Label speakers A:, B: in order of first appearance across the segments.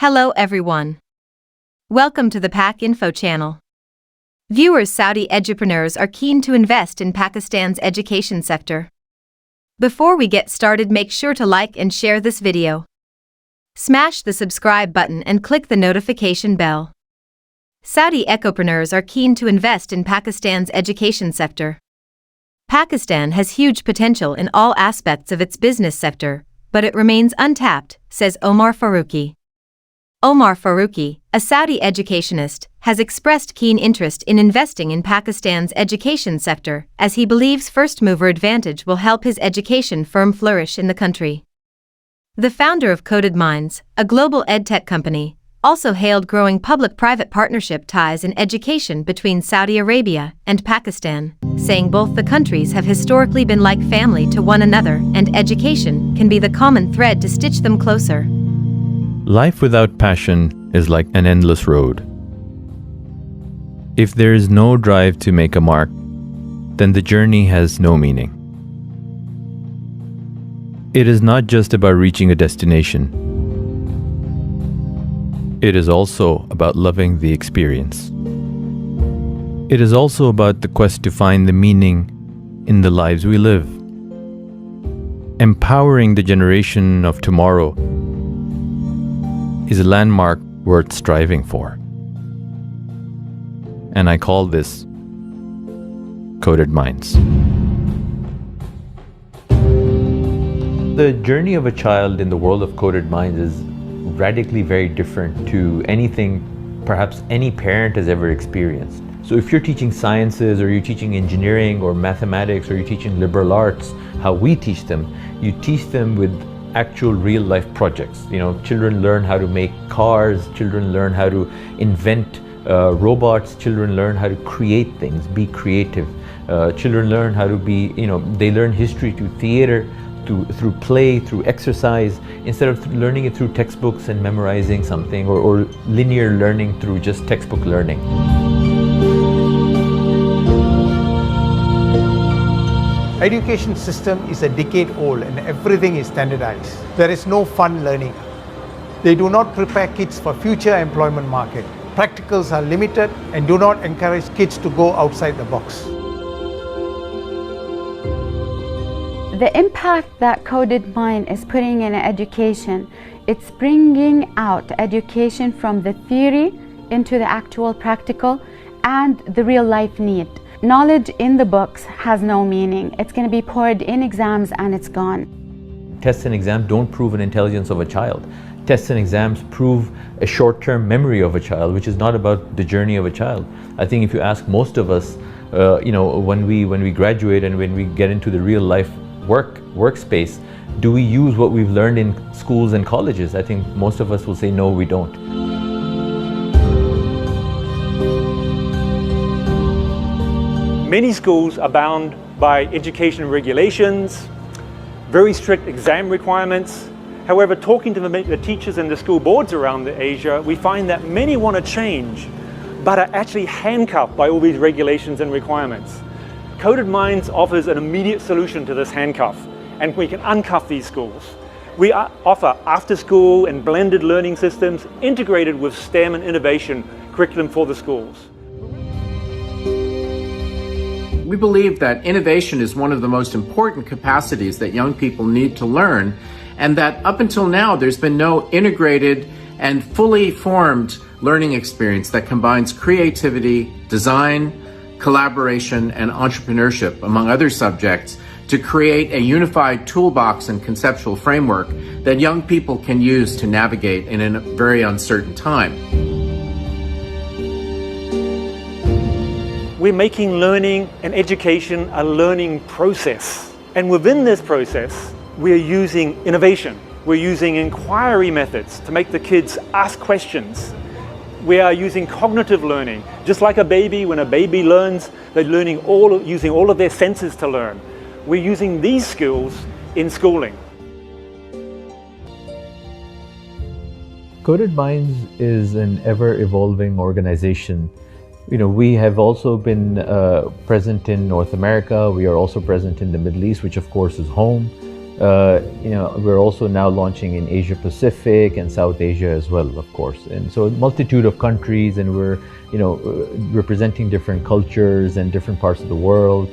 A: Hello everyone. Welcome to the Pak Info channel. Viewers, Saudi edupreneurs are keen to invest in Pakistan's education sector. Before we get started, make sure to like and share this video. Smash the subscribe button and click the notification bell. Saudi edupreneurs are keen to invest in Pakistan's education sector. Pakistan has huge potential in all aspects of its business sector, but it remains untapped, says Omar Farooqui. Omar Farooqui, a Saudi educationist, has expressed keen interest in investing in Pakistan's education sector, as he believes first-mover advantage will help his education firm flourish in the country. The founder of Coded Minds, a global edtech company, also hailed growing public-private partnership ties in education between Saudi Arabia and Pakistan, saying both the countries have historically been like family to one another and education can be the common thread to stitch them closer.
B: Life without passion is like an endless road. If there is no drive to make a mark, then the journey has no meaning. It is not just about reaching a destination. It is also about loving the experience. It is also about the quest to find the meaning in the lives we live. Empowering the generation of tomorrow is a landmark worth striving for. And I call this Coded Minds. The journey of a child in the world of Coded Minds is radically very different to anything perhaps any parent has ever experienced. So if you're teaching sciences, or you're teaching engineering or mathematics, or you're teaching liberal arts, how we teach them, you teach them with actual real life projects. Children learn how to make cars, children learn how to invent robots, children learn how to create things, be creative. Children learn how to be, they learn history through theater, through play, through exercise, instead of learning it through textbooks and memorizing something, or linear learning through just textbook learning.
C: Education system is a decade old and everything is standardized. There is no fun learning. They do not prepare kids for future employment market. Practicals are limited and do not encourage kids to go outside the box.
D: The impact that Coded Mind is putting in education, it's bringing out education from the theory into the actual practical and the real life need. Knowledge in the books has no meaning. It's going to be poured in exams and it's gone.
B: Tests and exams don't prove an intelligence of a child. Tests and exams prove a short-term memory of a child, which is not about the journey of a child. I think if you ask most of us, when we graduate and when we get into the real life workspace, do we use what we've learned in schools and colleges? I think most of us will say no, we don't.
E: Many schools are bound by education regulations, very strict exam requirements. However, talking to the teachers and the school boards around Asia, we find that many want to change, but are actually handcuffed by all these regulations and requirements. Coded Minds offers an immediate solution to this handcuff, and we can uncuff these schools. We offer after-school and blended learning systems integrated with STEM and innovation curriculum for the schools.
F: We believe that innovation is one of the most important capacities that young people need to learn, and that up until now there's been no integrated and fully formed learning experience that combines creativity, design, collaboration, and entrepreneurship, among other subjects, to create a unified toolbox and conceptual framework that young people can use to navigate in a very uncertain time.
E: We're making learning and education a learning process. And within this process, we're using innovation. We're using inquiry methods to make the kids ask questions. We are using cognitive learning. Just like a baby, when a baby learns, they're learning using all of their senses to learn. We're using these skills in schooling.
B: Coded Minds is an ever-evolving organization. We have also been present in North America. We are also present in the Middle East, which of course is home. We're also now launching in Asia Pacific and South Asia as well, of course. And so a multitude of countries, and we're, representing different cultures and different parts of the world.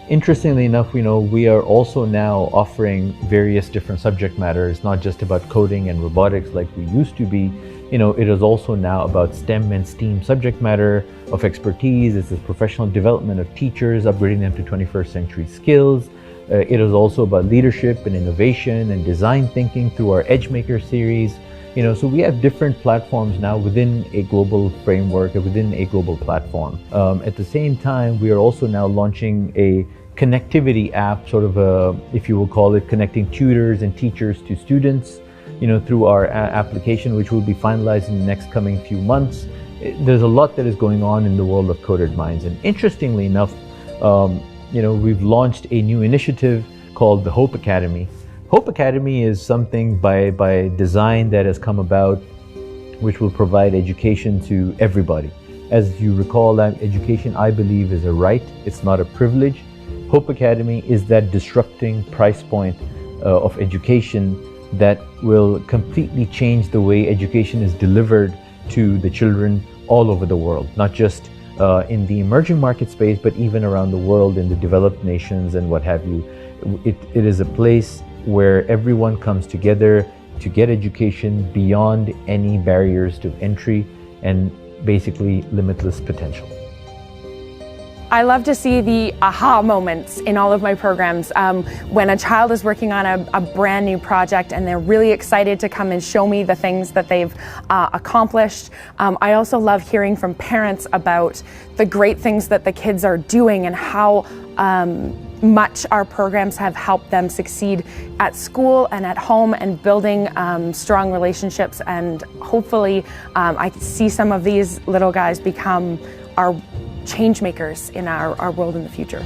B: Interestingly enough, we are also now offering various different subject matters, not just about coding and robotics like we used to be. It is also now about STEM and STEAM subject matter of expertise. It's the professional development of teachers, upgrading them to 21st century skills. It is also about leadership and innovation and design thinking through our EdgeMaker series. So we have different platforms now within a global framework, within a global platform. At the same time, we are also now launching a connectivity app, sort of if you will call it, connecting tutors and teachers to students, through our application, which will be finalized in the next coming few months. There's a lot that is going on in the world of Coded Minds. And interestingly enough, we've launched a new initiative called the Hope Academy. Hope Academy is something by design that has come about, which will provide education to everybody. As you recall, that education, I believe, is a right. It's not a privilege. Hope Academy is that disrupting price point of education that will completely change the way education is delivered to the children all over the world, not just in the emerging market space, but even around the world in the developed nations and what have you. It is a place where everyone comes together to get education beyond any barriers to entry and basically limitless potential.
G: I love to see the aha moments in all of my programs. When a child is working on a brand new project and they're really excited to come and show me the things that they've accomplished. I also love hearing from parents about the great things that the kids are doing and how much our programs have helped them succeed at school and at home, and building strong relationships. And hopefully I see some of these little guys become our change makers in our world in the future.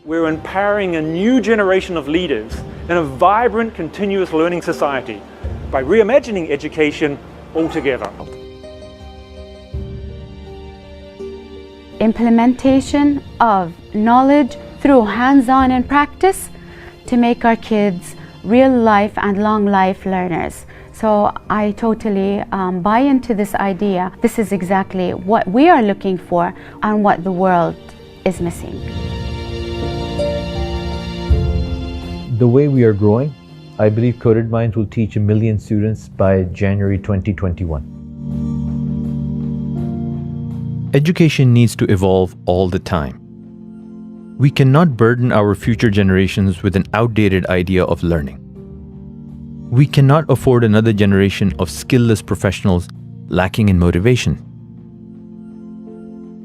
E: We're empowering a new generation of leaders in a vibrant, continuous learning society by reimagining education altogether.
D: Implementation of knowledge through hands-on and practice to make our kids real life and long life learners. So I totally buy into this idea. This is exactly what we are looking for and what the world is missing.
B: The way we are growing, I believe Coded Minds will teach 1 million students by January 2021. Education needs to evolve all the time. We cannot burden our future generations with an outdated idea of learning. We cannot afford another generation of skillless professionals lacking in motivation.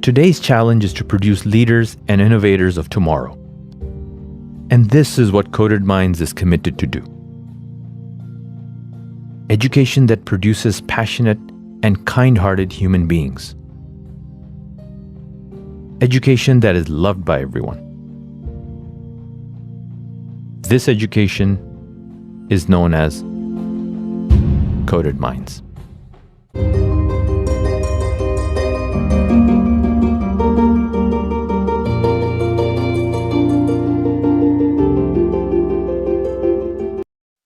B: Today's challenge is to produce leaders and innovators of tomorrow. And this is what Coded Minds is committed to do. Education that produces passionate and kind-hearted human beings. Education that is loved by everyone. This education is known as Coded Minds.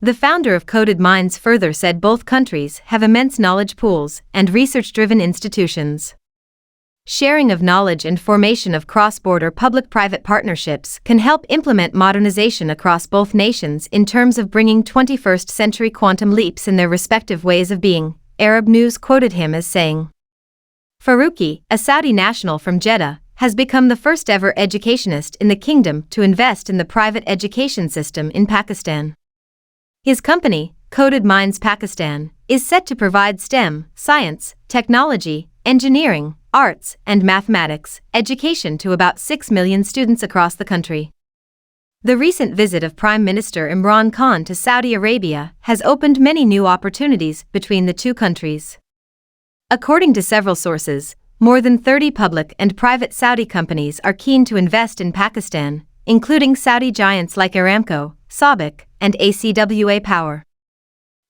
A: The founder of Coded Minds further said both countries have immense knowledge pools and research-driven institutions. Sharing of knowledge and formation of cross-border public-private partnerships can help implement modernization across both nations in terms of bringing 21st century quantum leaps in their respective ways of being, Arab News quoted him as saying. Farooqui, a Saudi national from Jeddah, has become the first ever educationist in the kingdom to invest in the private education system in Pakistan. His company, Coded Minds Pakistan, is set to provide STEM, science, technology, engineering, arts, and mathematics education to about 6 million students across the country. The recent visit of Prime Minister Imran Khan to Saudi Arabia has opened many new opportunities between the two countries. According to several sources, more than 30 public and private Saudi companies are keen to invest in Pakistan, including Saudi giants like Aramco, Sabic, and ACWA Power.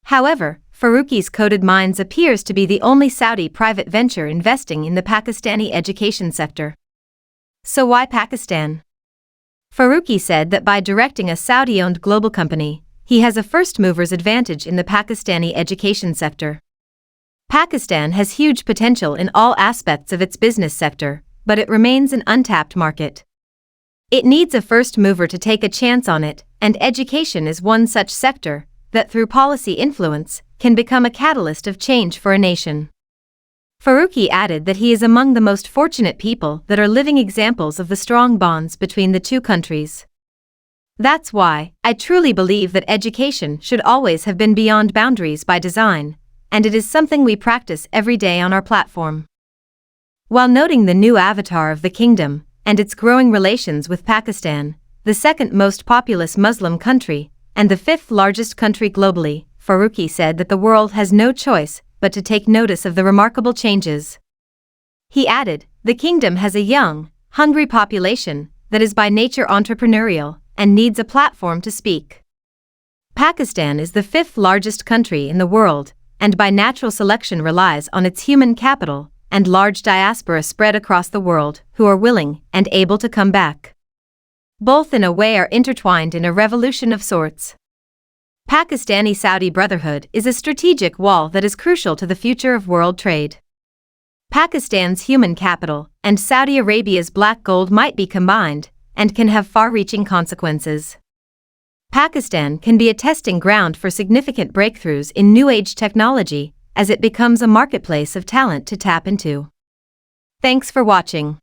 A: However, Farooqi's Coded Minds appears to be the only Saudi private venture investing in the Pakistani education sector. So why Pakistan? Farooqui said that by directing a Saudi-owned global company, he has a first mover's advantage in the Pakistani education sector. Pakistan has huge potential in all aspects of its business sector, but it remains an untapped market. It needs a first mover to take a chance on it, and education is one such sector that through policy influence can become a catalyst of change for a nation. Farooqui added that he is among the most fortunate people that are living examples of the strong bonds between the two countries. That's why I truly believe that education should always have been beyond boundaries by design, and it is something we practice every day on our platform. While noting the new avatar of the kingdom and its growing relations with Pakistan, the second most populous Muslim country and the fifth largest country globally, Farooqui said that the world has no choice but to take notice of the remarkable changes. He added, the kingdom has a young, hungry population that is by nature entrepreneurial and needs a platform to speak. Pakistan is the fifth largest country in the world and by natural selection relies on its human capital and large diaspora spread across the world who are willing and able to come back. Both in a way are intertwined in a revolution of sorts. Pakistani-Saudi brotherhood is a strategic wall that is crucial to the future of world trade. Pakistan's human capital and Saudi Arabia's black gold might be combined and can have far-reaching consequences. Pakistan can be a testing ground for significant breakthroughs in new age technology as it becomes a marketplace of talent to tap into. Thanks for watching.